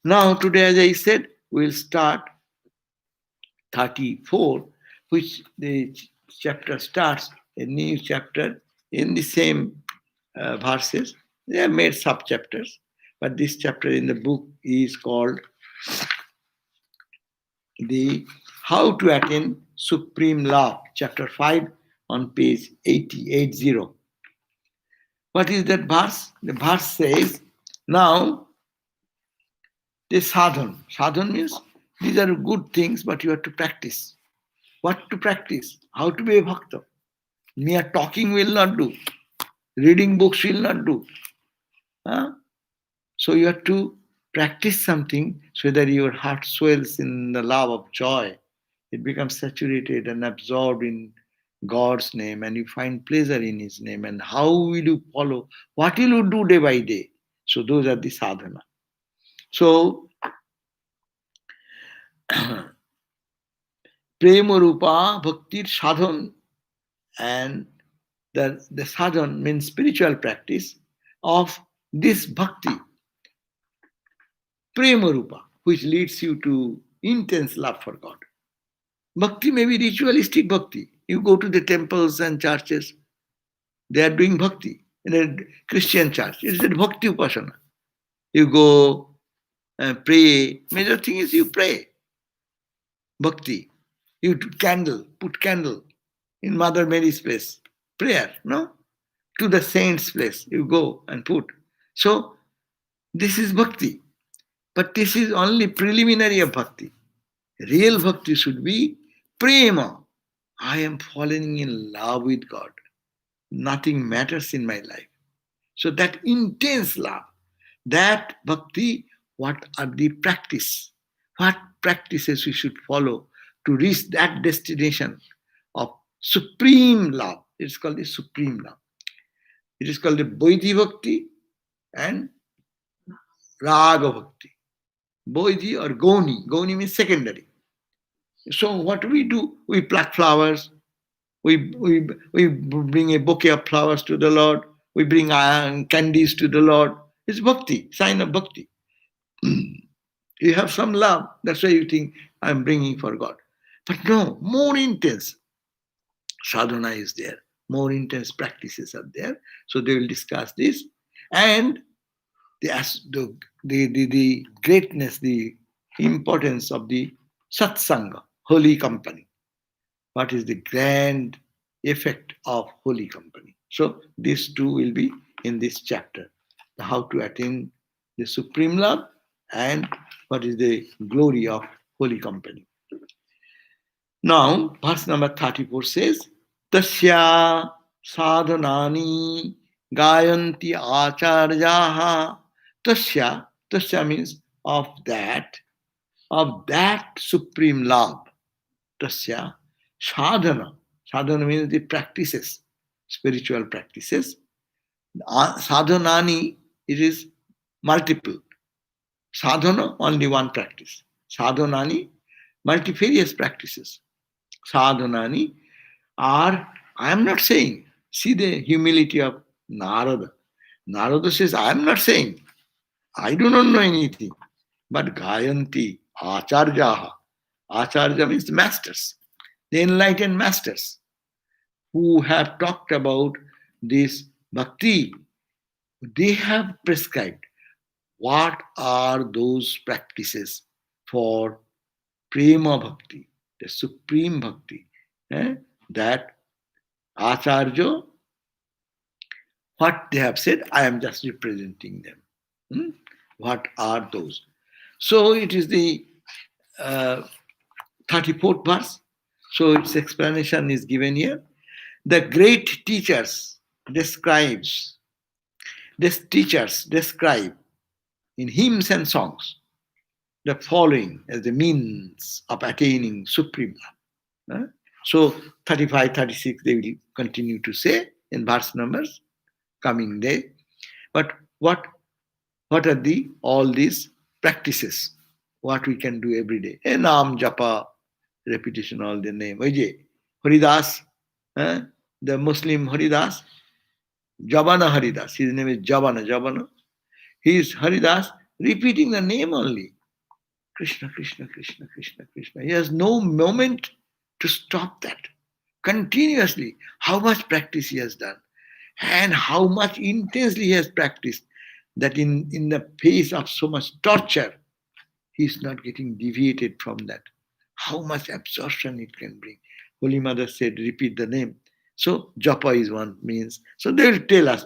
Now today, as I said, we'll start 34, which the chapter starts, a new chapter in the same verses. They are made sub chapters, but this chapter in the book is called the How to Attain Supreme Love, chapter 5 on page 80. What is that verse? The verse says, now the sadhan. Sadhan means these are good things, but you have to practice. What to practice? How to be a bhakta? Mere talking will not do. Reading books will not do. Huh? So you have to practice something so that your heart swells in the love of joy. It becomes saturated and absorbed in God's name, and you find pleasure in His name. And how will you follow? What will you do day by day? So those are the sadhana. So prema rupa bhakti sadhan, and the sadhan means spiritual practice of this bhakti, prema rupa, which leads you to intense love for God. Bhakti may be ritualistic bhakti. You go to the temples and churches, they are doing bhakti. In a Christian church, it's a bhakti upasana. You go and pray. Major thing is you pray. Bhakti. You put candle in Mother Mary's place. Prayer, no? To the saint's place, you go and put. So, this is bhakti. But this is only preliminary of bhakti. Real bhakti should be prema. I am falling in love with God. Nothing matters in my life. So that intense love, that bhakti, what are the practice? What practices we should follow to reach that destination of supreme love? It's called the supreme love. It is called the Vaidhi Bhakti and Raga Bhakti. Vaidhi or Goni. Goni means secondary. So what do? We pluck flowers. We bring a bouquet of flowers to the Lord. We bring candies to the Lord. It's bhakti, sign of bhakti. You have some love. That's why you think I'm bringing for God. But no, more intense sadhana is there. More intense practices are there. So they will discuss this. And the greatness, the importance of the satsanga, holy company. What is the grand effect of holy company? So these two will be in this chapter. How to attain the supreme love, and what is the glory of holy company. Now, verse number 34 says, Tasya sadhanani gayanti acharyaha. Tasya means of that supreme love. Tasya sadhana. Sadhana means the practices, spiritual practices. Sadhanani, it is multiple. Sadhana, only one practice. Sadhanani, multifarious practices. Sadhanani are, I am not saying, see the humility of Narada. Narada says, I am not saying, I do not know anything. But Gayanti, Acharyaha. Acharya means the masters, the enlightened masters who have talked about this bhakti. They have prescribed what are those practices for prema bhakti, the supreme bhakti. That Acharya, what they have said, I am just representing them. What are those? So it is the 34th verse. So its explanation is given here. The great teachers describe in hymns and songs the following as the means of attaining supreme love. So 35, 36 they will continue to say in verse numbers coming day. But what are all these practices? What we can do every day? Naam japa, repetition all the name. Haridas, the Muslim Haridas, Javana Haridas. His name is Javana. He is Haridas, repeating the name only. Krishna, Krishna, Krishna, Krishna, Krishna. He has no moment to stop that. Continuously, how much practice he has done and how much intensely he has practiced, that in the face of so much torture, he is not getting deviated from that. How much absorption it can bring. Holy Mother said, repeat the name. So japa is one means. So they will tell us.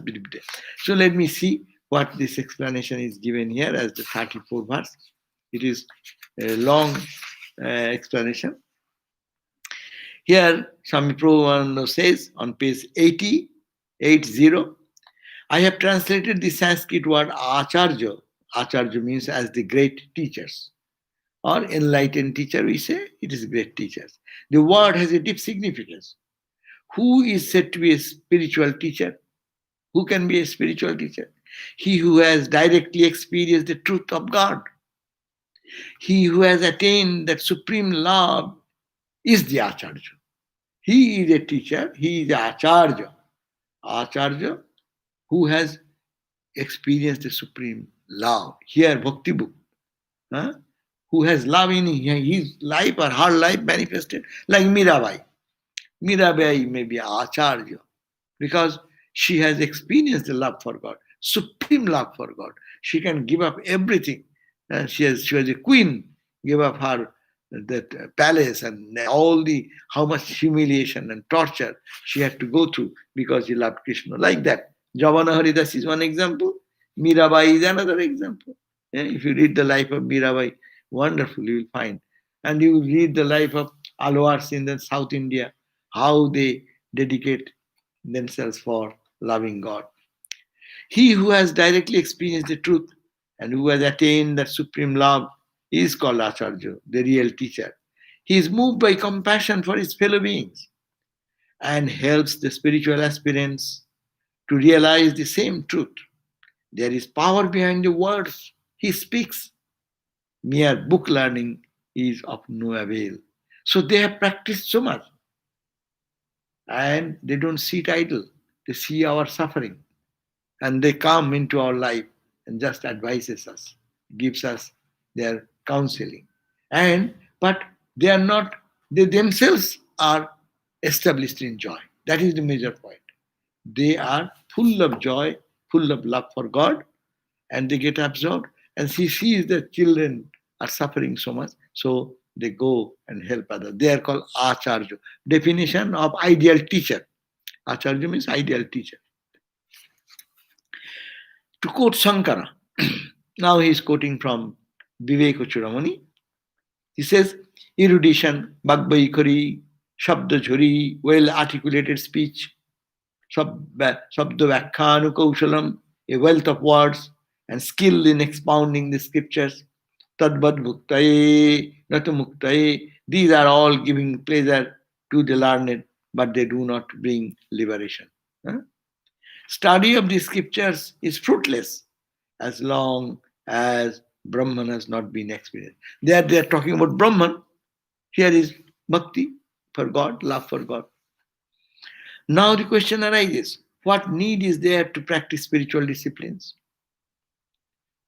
So let me see what this explanation is given here as the 34th verse. It is a long explanation. Here, Swami Prabhupada says on page 80, I have translated the Sanskrit word acharya. Acharya means as the great teachers or enlightened teacher, we say it is great teachers. The word has a deep significance. Who is said to be a spiritual teacher? Who can be a spiritual teacher? He who has directly experienced the truth of God. He who has attained that supreme love is the acharya. He is a teacher, he is the acharya. Acharya who has experienced the supreme love. Here, Bhakti book. Who has love in his life or her life manifested, like Mirabai. Mirabai may be Acharya because she has experienced the love for God, supreme love for God. She can give up everything. And she was a queen, gave up her that palace and all the how much humiliation and torture she had to go through because she loved Krishna. Like that. Javana Haridas is one example. Mirabai is another example. If you read the life of Mirabai, wonderful you will find. And you read the life of Alwars in the South India, how they dedicate themselves for loving God. He who has directly experienced the truth and who has attained that supreme love is called Acharya, the real teacher. He is moved by compassion for his fellow beings and helps the spiritual aspirants to realize the same truth. There is power behind the words he speaks. Mere book learning is of no avail. So they have practiced so much and they don't sit idle. They see our suffering and they come into our life and just advises us, gives us their counseling. But they are not, they themselves are established in joy. That is the major point. They are full of joy, full of love for God, and they get absorbed. And she sees that children are suffering so much, so they go and help others. They are called acharya. Definition of ideal teacher. Acharya means ideal teacher. To quote Shankara, Now he is quoting from Vivek Chudamani. He says, erudition, Bhagvaikari, Shabda Jhuri, well articulated speech, Shabda Vyakhanu Kaushalam, a wealth of words, and skill in expounding the scriptures, Tadvad Muktaye, Natu Muktaye, these are all giving pleasure to the learned, but they do not bring liberation. Huh? Study of the scriptures is fruitless as long as Brahman has not been experienced. They are talking about Brahman. Here is bhakti for God, love for God. Now the question arises, what need is there to practice spiritual disciplines?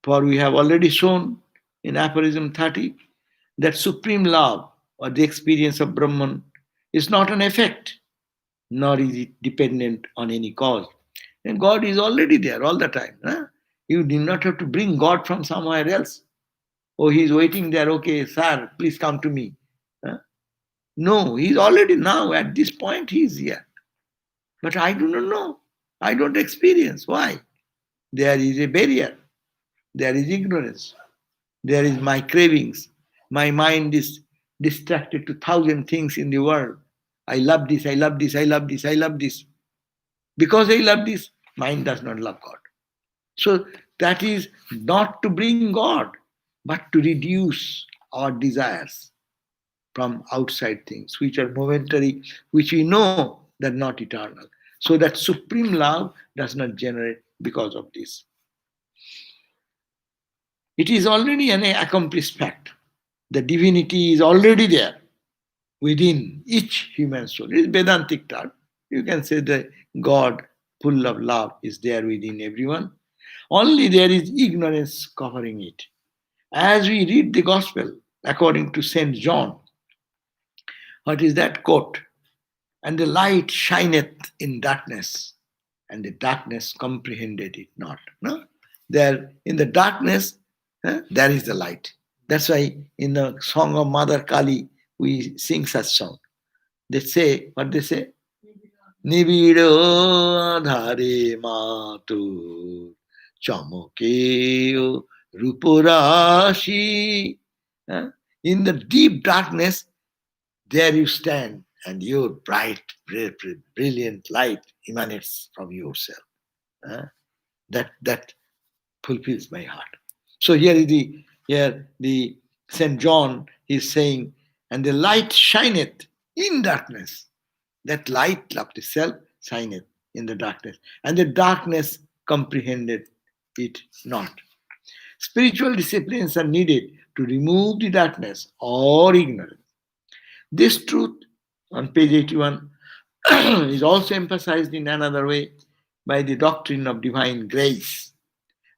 For we have already shown in Aphorism 30 that supreme love or the experience of Brahman is not an effect, nor is it dependent on any cause. And God is already there all the time. Huh? You do not have to bring God from somewhere else. Oh, he's waiting there. Okay, sir, please come to me. Huh? No, he's already now. At this point, he is here. But I do not know. I don't experience. Why? There is a barrier. There is ignorance. There is my cravings. My mind is distracted to thousand things in the world. I love this, I love this, I love this, I love this. Because I love this, mind does not love God. So that is not to bring God, but to reduce our desires from outside things, which are momentary, which we know that not eternal. So that supreme love does not generate because of this. It is already an accomplished fact. The divinity is already there within each human soul. It is Vedantic term. You can say the God full of love is there within everyone. Only there is ignorance covering it. As we read the gospel according to St. John, what is that quote? And the light shineth in darkness, and the darkness comprehended it not. No? There in the darkness, there is the light. That's why in the song of Mother Kali, we sing such song. They say, what they say? Nibido dhare matu chamukeo rupurashi. In the deep darkness, there you stand, and your bright, brilliant light emanates from yourself. That fulfills my heart. So here the Saint John is saying, and the light shineth in darkness. That light of the self shineth in the darkness, and the darkness comprehended it not. Spiritual disciplines are needed to remove the darkness or ignorance. This truth on page 81 is also emphasized in another way by the doctrine of divine grace.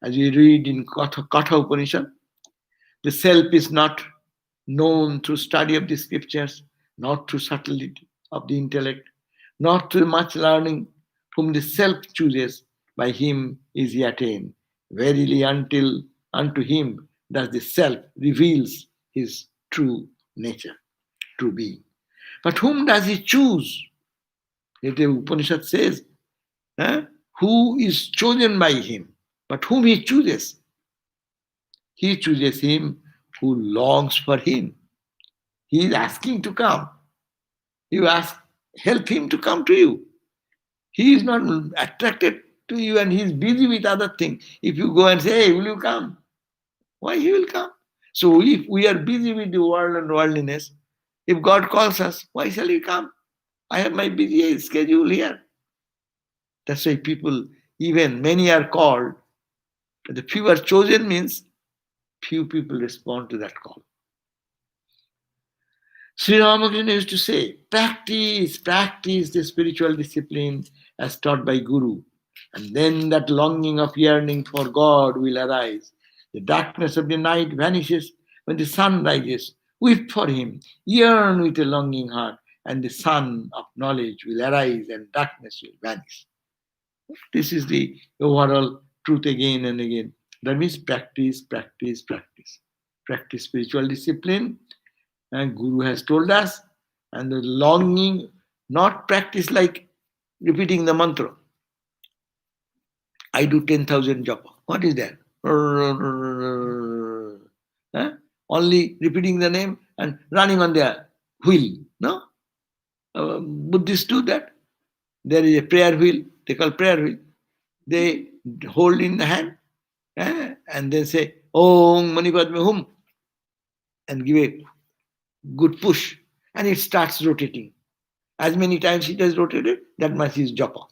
As we read in Katha Upanishad, the self is not known through study of the scriptures, not through subtlety of the intellect, not through much learning, whom the self chooses, by him is he attained. Verily, until unto him does the self reveals his true nature, true being. But whom does he choose? The Upanishad says, who is chosen by him? But whom he chooses? He chooses him who longs for him. He is asking to come. You ask, help him to come to you. He is not attracted to you and he is busy with other things. If you go and say, hey, will you come? Why he will come? So if we are busy with the world and worldliness, if God calls us, why shall he come? I have my busy schedule here. That's why people, even many are called, but the few are chosen means few people respond to that call. Sri Ramakrishna used to say, practice the spiritual discipline as taught by Guru, and then that longing of yearning for God will arise. The darkness of the night vanishes when the sun rises. Weep for him, yearn with a longing heart, and the sun of knowledge will arise and darkness will vanish. This is the overall truth again and again. That means practice. Practice spiritual discipline, and Guru has told us, and the longing, not practice like repeating the mantra. I do 10,000 japa. What is that? Huh? Only repeating the name and running on their wheel. No? Buddhists do that. There is a prayer wheel, they call prayer wheel. They hold in the hand and then say, Om Mani Padme Hum, and give a good push, and it starts rotating. As many times it has rotated, that much is japa.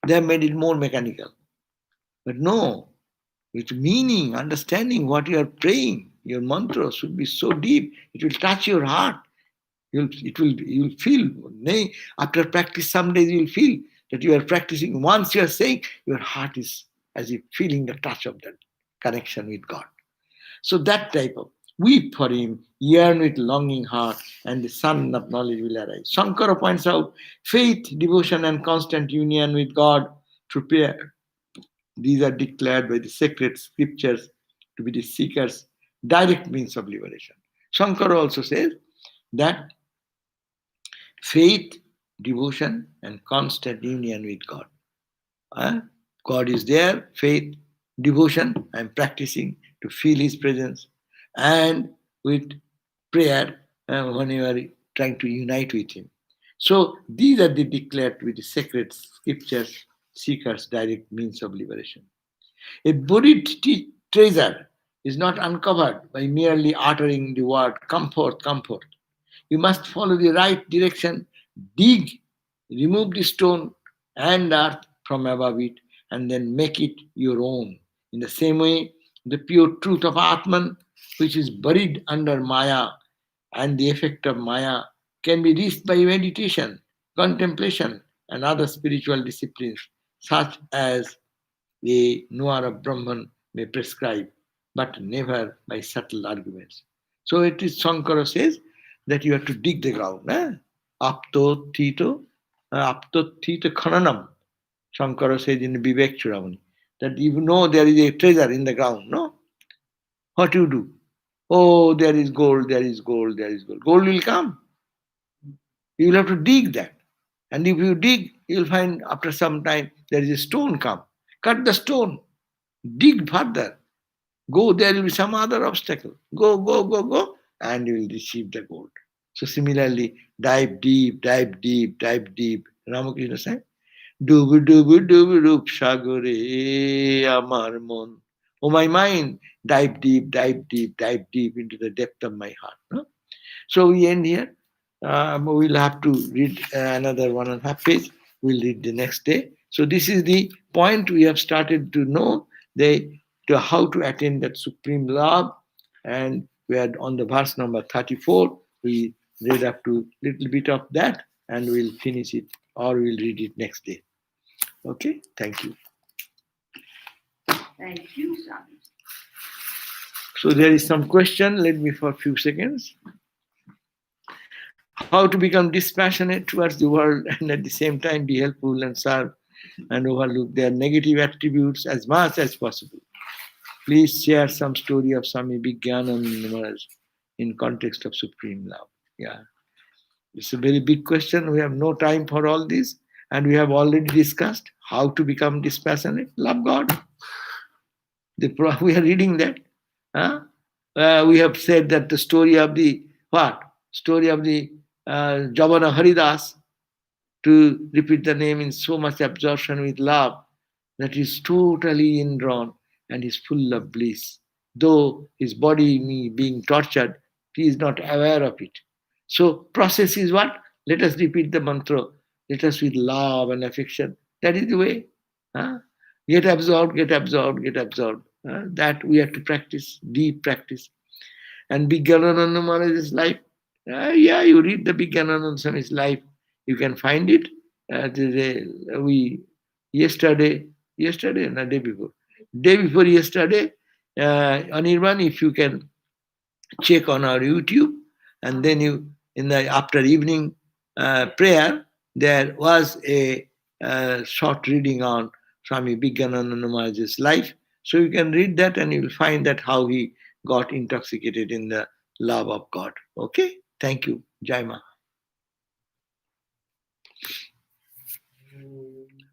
They have made it more mechanical. But no, with meaning, understanding what you are praying, your mantra should be so deep, it will touch your heart. You'll feel, nay, after practice, some days you'll feel that you are practicing. Once you are saying, your heart is as if feeling the touch of that connection with God. So that type of weep for him, yearn with longing heart, and the sun of knowledge will arise. Shankara points out faith, devotion, and constant union with God through prayer. These are declared by the sacred scriptures to be the seeker's direct means of liberation. Shankara also says that faith, devotion, and constant union with God. God is there, faith, devotion, I'm practicing to feel His presence, and with prayer, when you are trying to unite with Him. So these are the declared with the sacred scriptures, seekers' direct means of liberation. A buried treasure is not uncovered by merely uttering the word comfort, comfort. You must follow the right direction, dig, remove the stone and earth from above it, and then make it your own. In the same way, the pure truth of Atman, which is buried under Maya, and the effect of Maya can be reached by meditation, contemplation, and other spiritual disciplines, such as the knower of Brahman may prescribe, but never by subtle arguments. So it is Shankara says that you have to dig the ground. Apto thito khananam. Shankara says in Vivek Chudamani that you know there is a treasure in the ground. No, what you do? Oh, there is gold, there is gold, there is gold. Gold will come. You will have to dig that. And if you dig, you will find after some time there is a stone come. Cut the stone. Dig further. Go, there will be some other obstacle. Go, go, go, go, and you will receive the gold. So similarly, dive deep, dive deep, dive deep. Ramakrishna said, Dubu dubu dubu rup shagore amar mon. Oh my mind, dive deep, dive deep, dive deep into the depth of my heart. No? So we end here. We'll have to read another 1.5 page. We'll read the next day. So this is the point we have started to know to how to attain that supreme love. And we are on the verse number 34. We read up to little bit of that and we'll finish it or we'll read it next day. Okay, thank you. Thank you, Swami. So there is some question. Let me for a few seconds. How to become dispassionate towards the world and at the same time be helpful and serve and overlook their negative attributes as much as possible. Please share some story of Swami Vijnanand in context of supreme love. Yeah, it's a very big question. We have no time for all this, and we have already discussed how to become dispassionate. Love God. We are reading that. Huh? We have said that the story of the what? Story of the Javana Haridas, to repeat the name in so much absorption with love that is totally indrawn and is full of bliss. Though his body being tortured, he is not aware of it. So process is what? Let us repeat the mantra. Let us with love and affection. That is the way. Huh? Get absorbed, get absorbed, get absorbed. That we have to practice, deep practice. And Bhagyanananda Maharaj's life, yeah, you read the Bhagyanananda Swami's life, you can find it. We yesterday, no, day before yesterday, Anirban, if you can check on our YouTube, and then you in the after evening prayer, there was a short reading on Swami Bhagyanananda Maharaj's life. So you can read that and you will find that how he got intoxicated in the love of God. Okay? Thank you. Jai Ma.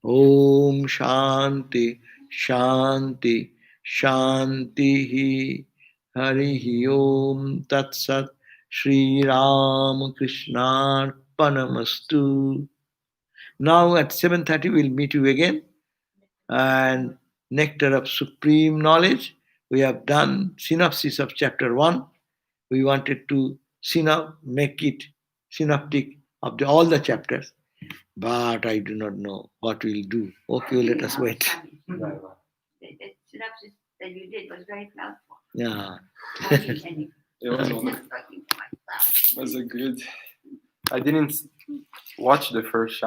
Om Shanti, Shanti, Shantihi. Harihi Om Tat Sat. Shri Ram Krishna Panamastu. Now at 7:30 we'll meet you again. And Nectar of Supreme Knowledge. We have done synopsis of chapter 1. We wanted to make it synoptic of all the chapters. But I do not know what we'll do. Okay, let us wait. The synopsis that you did was very helpful. Yeah. It was a good. I didn't watch the first chapter.